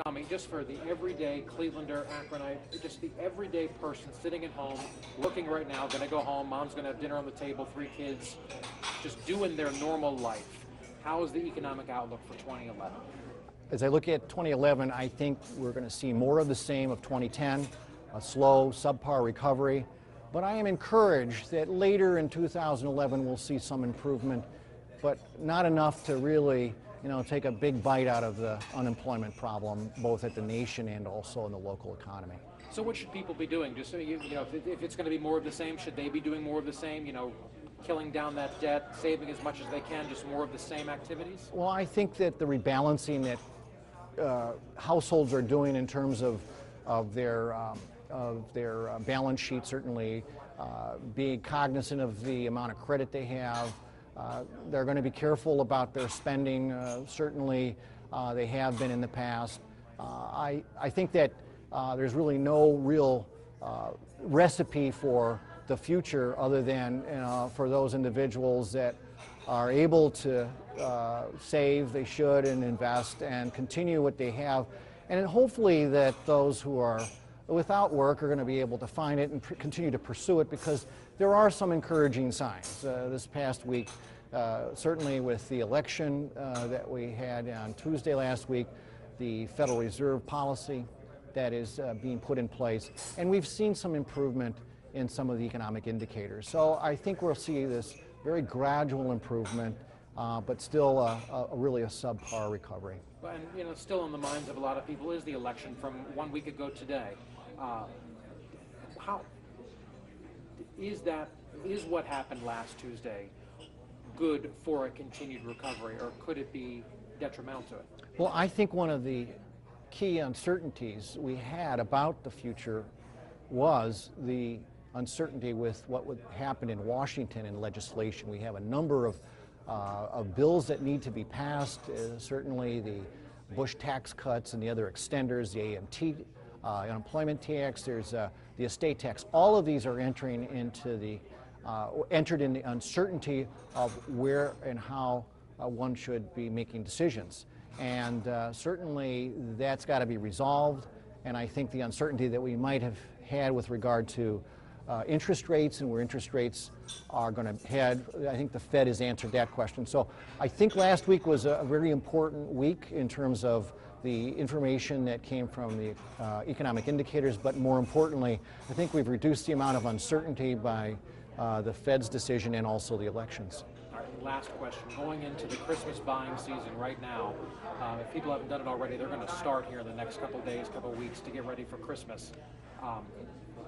Tell me, just for the everyday Clevelander, Akronite, just the everyday person sitting at home, working right now, going to go home, mom's going to have dinner on the table, 3 kids, just doing their normal life. How is the economic outlook for 2011? As I look at 2011, I think we're going to see more of the same of 2010, a slow, subpar recovery. But I am encouraged that later in 2011 we'll see some improvement, but not enough to really take a big bite out of the unemployment problem, both at the nation and also in the local economy. So what should people be doing? Just so if it's going to be more of the same, should they be doing more of the same? Killing down that debt, saving as much as they can, just more of the same activities? Well, I think that the rebalancing that households are doing in terms of their balance sheet, certainly being cognizant of the amount of credit they have. They're going to be careful about their spending. Certainly, they have been in the past. I think that there's really no real recipe for the future other than for those individuals that are able to save, they should, and invest and continue what they have. And hopefully that those who are without work are going to be able to find it and continue to pursue it, because there are some encouraging signs. This past week, certainly with the election that we had on Tuesday last week, the Federal Reserve policy that is being put in place, and we've seen some improvement in some of the economic indicators. So I think we'll see this very gradual improvement, but still really a subpar recovery. And still on the minds of a lot of people is the election from 1 week ago today. How is what happened last Tuesday good for a continued recovery, or could it be detrimental to it? Well, I think one of the key uncertainties we had about the future was the uncertainty with what would happen in Washington in legislation. We have a number of bills that need to be passed, certainly the Bush tax cuts and the other extenders, the AMT, unemployment tax, there's the estate tax. All of these are entered in the uncertainty of where and how one should be making decisions. And certainly that's got to be resolved. And I think the uncertainty that we might have had with regard to interest rates and where interest rates are going to head, I think the Fed has answered that question. So I think last week was a very important week in terms of the information that came from the economic indicators, but more importantly, I think we've reduced the amount of uncertainty by the Fed's decision and also the elections. All right, last question. Going into the Christmas buying season right now, if people haven't done it already, they're going to start here in the next couple of days, couple of weeks to get ready for Christmas.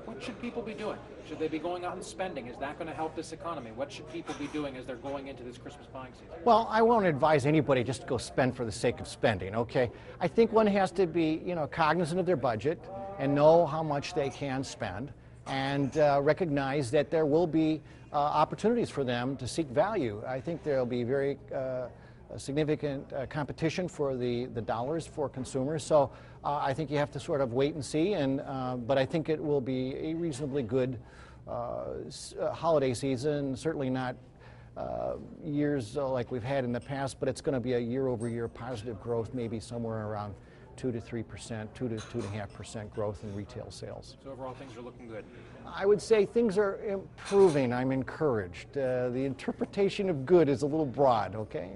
What should people be doing? Should they be going out and spending? Is that going to help this economy? What should people be doing as they're going into this Christmas buying season? Well, I won't advise anybody just to go spend for the sake of spending, okay? I think one has to be, cognizant of their budget and know how much they can spend, and recognize that there will be opportunities for them to seek value. I think there will be very significant competition for the dollars for consumers. So I think you have to sort of wait and see, but I think it will be a reasonably good holiday season, certainly not years like we've had in the past, but it's going to be a year-over-year positive growth, maybe somewhere around 2 to 3%, 2 to 2.5% growth in retail sales. So overall things are looking good? I would say things are improving. I'm encouraged. The interpretation of good is a little broad, okay?